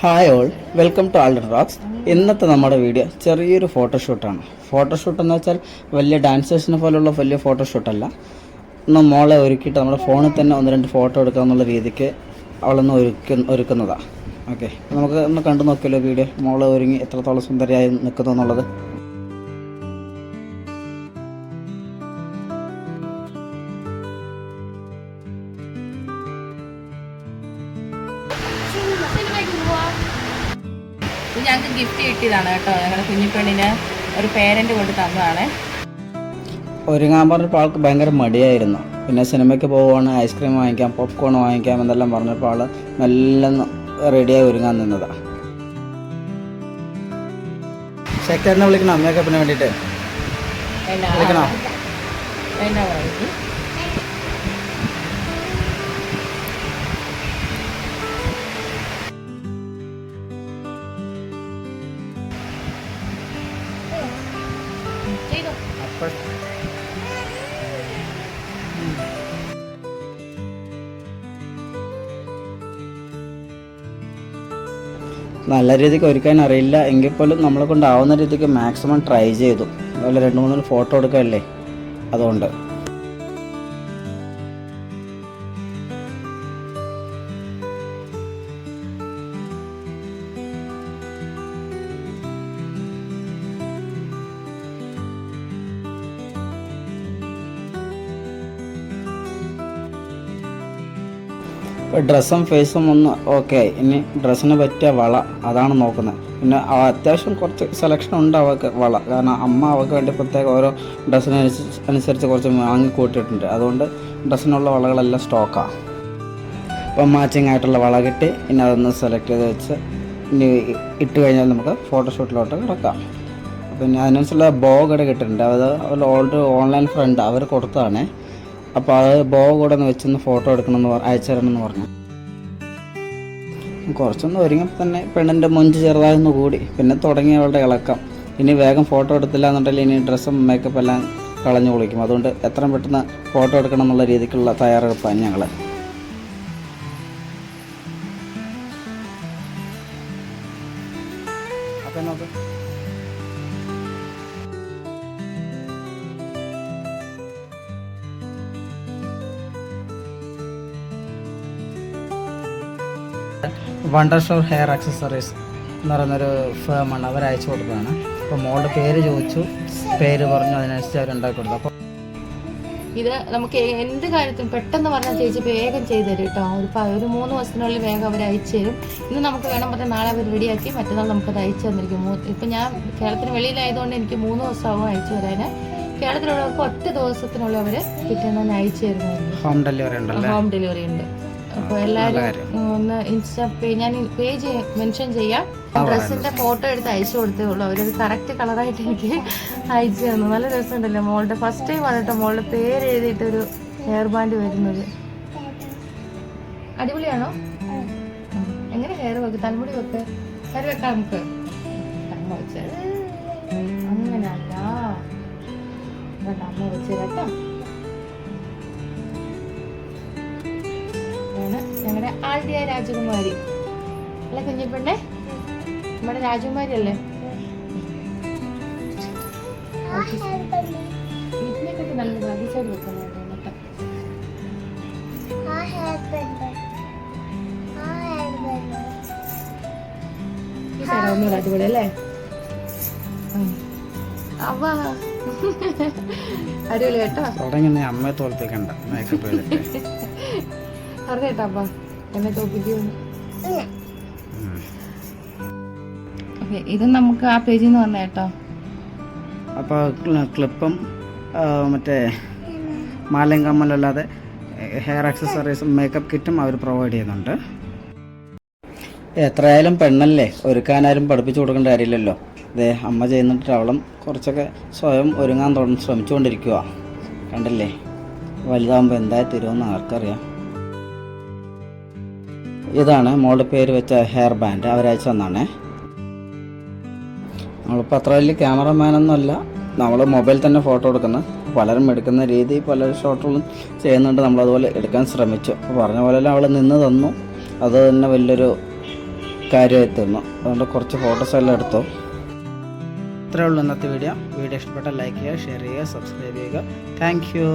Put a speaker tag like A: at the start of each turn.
A: Hi all, welcome to Alden rocks. ഇന്നത്തെ നമ്മുടെ video ചെറിയൊരു ഫോട്ടോഷൂട്ടാണ്. ഫോട്ടോഷൂട്ട് എന്ന് വെച്ചാൽ വലിയ ഡാൻസേഴ്സിനെ പോലുള്ള വലിയ ഫോട്ടോഷൂട്ടല്ല. ഒന്ന് മോളെ ഒരുക്കിയിട്ട് നമ്മുടെ ഫോണിൽ തന്നെ ഒന്ന് രണ്ട് ഫോട്ടോ എടുക്കുക എന്നുള്ള രീതിക്ക് അവളൊന്ന് ഒരുക്കുന്നതാണ്. ഓക്കെ, നമുക്ക് ഒന്ന് കണ്ടു നോക്കിയല്ലോ വീഡിയോ. മോളെ ഒരുങ്ങി എത്രത്തോളം സുന്ദരിയായി നിൽക്കുന്നു എന്നുള്ളത്.
B: ഇത് ഞങ്ങൾക്ക് ഗിഫ്റ്റ് കിട്ടിയതാണ് കേട്ടോ. ഞങ്ങളുടെ കുഞ്ഞിപ്പെണ്ണിന് ഒരു പേരൻറ്റ് കൊണ്ട് തന്നതാണ്.
A: ഒരുങ്ങാൻ പറഞ്ഞപ്പോൾ ആൾക്ക് ഭയങ്കര മടിയായിരുന്നു. പിന്നെ സിനിമയ്ക്ക് പോവുകയാണ്, ഐസ്ക്രീം വാങ്ങിക്കാം, പോപ്കോൺ വാങ്ങിക്കാം എന്നെല്ലാം പറഞ്ഞപ്പോൾ ആൾ നല്ല റെഡിയായി ഒരുങ്ങാൻ നിന്നതാണ്. ശേഖരനെ വിളിക്കണം മേക്കപ്പിന് വേണ്ടിയിട്ട്. വിളിക്കണോ?
B: എന്നാ പറയും
A: നല്ല രീതിക്ക് ഒരുക്കാൻ അറിയില്ല എങ്കിൽ പോലും നമ്മളെ കൊണ്ടാവുന്ന രീതിക്ക് മാക്സിമം ട്രൈ ചെയ്തു. അതുപോലെ 2-3 ഫോട്ടോ എടുക്കുകയല്ലേ, അതുകൊണ്ട്. ഡ്രസ്സും ഫേസും ഒന്ന് ഓക്കെ. ഇനി ഡ്രസ്സിന് പറ്റിയ വള അതാണ് നോക്കുന്നത്. പിന്നെ അത്യാവശ്യം കുറച്ച് സെലക്ഷൻ ഉണ്ട് അവൾക്ക് വള. കാരണം അമ്മ അവൾക്ക് വേണ്ടി പ്രത്യേകം ഓരോ ഡ്രസ്സിനനുസരിച്ച് കുറച്ച് വാങ്ങിക്കൂട്ടിയിട്ടുണ്ട്. അതുകൊണ്ട് ഡ്രസ്സിനുള്ള വളകളെല്ലാം സ്റ്റോക്കാണ്. അപ്പം മാച്ചിങ് ആയിട്ടുള്ള വള കിട്ടി. ഇനി അതൊന്ന് സെലക്ട് ചെയ്ത് വെച്ച് ഇനി ഇട്ട് കഴിഞ്ഞാൽ നമുക്ക് ഫോട്ടോഷൂട്ടിലോട്ട് കിടക്കാം. പിന്നെ അതിനനുസരിച്ചുള്ള ബോ കൂടെ കിട്ടിയിട്ടുണ്ട്. അത് ഓൾറെഡി ഓൺലൈൻ ഫ്രണ്ട് അവർ കൊടുത്തതാണ്. അപ്പോൾ അത് ബോ കൂടെ ഒന്ന് വെച്ചൊന്ന് ഫോട്ടോ എടുക്കണമെന്ന് അയച്ചു തരണമെന്ന് പറഞ്ഞു. കുറച്ചൊന്ന് ഒരുങ്ങപ്പോൾ തന്നെ പെണ്ണിൻ്റെ മൊഞ്ച് ചെറുതായൊന്ന് കൂടി. പിന്നെ തുടങ്ങി അവളുടെ ഇളക്കം. ഇനി വേഗം ഫോട്ടോ എടുത്തില്ല എന്നുണ്ടെങ്കിൽ ഇനി ഡ്രസ്സും മേക്കപ്പ് എല്ലാം കളഞ്ഞു കുളിക്കും. അതുകൊണ്ട് എത്രയും പെട്ടെന്ന് ഫോട്ടോ എടുക്കണം എന്നുള്ള രീതിക്കുള്ള തയ്യാറെടുപ്പാണ് ഞങ്ങൾ. അപ്പം നോക്ക്, വണ്ടർ ഷോർ ഹെയർ ആക്സസറീസ് എന്ന് പറയുന്നൊരു ഫേമാണ്. അവർ അയച്ചു കൊടുത്തതാണ്. അപ്പോൾ മോളുടെ പേര് ചോദിച്ചു, പേര് പറഞ്ഞു, അതിനനുസരിച്ച് അവരുണ്ടാക്കി കൊടുത്തു. അപ്പോൾ
B: ഇത് നമുക്ക് എന്ത് കാര്യത്തിനും പെട്ടെന്ന് പറഞ്ഞാൽ ചേച്ചി വേഗം ചെയ്തു തരും കേട്ടോ. ഒരു 3 ദിവസത്തിനുള്ളിൽ വേഗം അവർ അയച്ചു തരും. ഇന്ന് നമുക്ക് വേണം പറഞ്ഞാൽ നാളെ അവർ റെഡിയാക്കി മറ്റന്നാൾ നമുക്കത് അയച്ചു തന്നിരിക്കും. ഇപ്പം ഞാൻ കേരളത്തിന് വെളിയിലായതുകൊണ്ട് എനിക്ക് 3 ദിവസമാവും അയച്ചു തരാൻ. കേരളത്തിലുള്ളവർക്ക് ഒറ്റ ദിവസത്തിനുള്ളിൽ അവർ പിറ്റേന്ന് തന്നെ അയച്ചു തരുന്നതായിരിക്കും.
A: ഹോം ഡെലിവറി ഉണ്ടല്ലോ.
B: ഹോം ഡെലിവറി ഉണ്ട്. അപ്പോൾ എല്ലാവരും ഒന്ന് ഇൻസ്റ്റാ ഞാൻ പേജ് മെൻഷൻ ചെയ്യാം. ഡ്രസ്സിന്റെ ഫോട്ടോ എടുത്ത് അയച്ചു കൊടുത്തേ ഉള്ളൂ. അവരത് കറക്റ്റ് കളറായിട്ട് എനിക്ക് അയച്ചു തന്നു. നല്ല രസമുണ്ടല്ലോ. മോളുടെ ഫസ്റ്റ് ടൈം ആണ് കേട്ടോ മോളുടെ പേര് എഴുതിയിട്ടൊരു ഹെയർ ബാൻഡ് വരുന്നത്. അടിപൊളിയാണോ? എങ്ങനെ ഹെയർ വെക്ക്? തലമുടി വെക്ക്. ഹെയർ വെക്കാം നമുക്ക്. അമ്മ വെച്ചത് അങ്ങനല്ല, അമ്മ വെച്ചത് കേട്ടോ. ഞങ്ങളുടെ ആദ്യ രാജകുമാരി അല്ലെ കുഞ്ഞിപ്പെണ്ണെ? നമ്മുടെ രാജകുമാരി അല്ലേ? ഇതിനെക്കൊക്കെ നല്ല അതിശയം വെക്കുന്നുണ്ട്. മൊത്തം ഈ തരം ഒന്നും അടിപൊളി അല്ലേ? അവ അടിപൊളി കേട്ടോ.
A: അമ്മയെ തോൽപ്പിക്കണ്ട മേക്കപ്പ് ചെയ്തിട്ട്.
B: അറിയാട്ടാ അപ്പ എന്നെ തോപ്പിക്കുന്നു. ഓക്കെ, ഇത് നമുക്ക് ആ പേജിൽ നിന്ന് വന്ന കേട്ടോ.
A: അപ്പോൾ ക്ലിപ്പും മറ്റേ മാലയും കമ്മലല്ലാതെ ഹെയർ ആക്സസറീസും മേക്കപ്പ് കിറ്റും അവർ പ്രൊവൈഡ് ചെയ്യുന്നുണ്ട്. എത്രയായാലും പെണ്ണല്ലേ, ഒരുക്കാനാരും പഠിപ്പിച്ചു കൊടുക്കേണ്ട കാര്യമില്ലല്ലോ. അതെ, അമ്മ ചെയ്യുന്നിട്ട് അവളും കുറച്ചൊക്കെ സ്വയം ഒരുങ്ങാൻ ശ്രമിച്ചുകൊണ്ടിരിക്കുക. കണ്ടില്ലേ, വലുതാകുമ്പോൾ എന്തായി തരുമെന്ന് ആർക്കറിയാം. ഇതാണ് മോളുടെ പേര് വെച്ച ഹെയർ ബാൻഡ്, അവരയച്ചു തന്നാണേ. നമ്മളിപ്പോൾ അത്ര വലിയ ക്യാമറമാനൊന്നുമല്ല, നമ്മൾ മൊബൈൽ തന്നെ ഫോട്ടോ എടുക്കുന്നത്. പലരും എടുക്കുന്ന രീതി പല ഷോട്ടുകളും ചെയ്യുന്നുണ്ട്. നമ്മളതുപോലെ എടുക്കാൻ ശ്രമിച്ചു. അപ്പോൾ പറഞ്ഞ പോലെ അവൾ നിന്ന് തന്നു. അത് തന്നെ വലിയൊരു കാര്യമായി തീർന്നു. അതുകൊണ്ട് കുറച്ച് ഫോട്ടോസ് എല്ലാം എടുത്തു. ഇത്രയേ ഉള്ളൂ ഇന്നത്തെ വീഡിയോ. വീഡിയോ ഇഷ്ടപ്പെട്ടാൽ ലൈക്ക് ചെയ്യുക, ഷെയർ ചെയ്യുക, സബ്സ്ക്രൈബ് ചെയ്യുക. Thank you.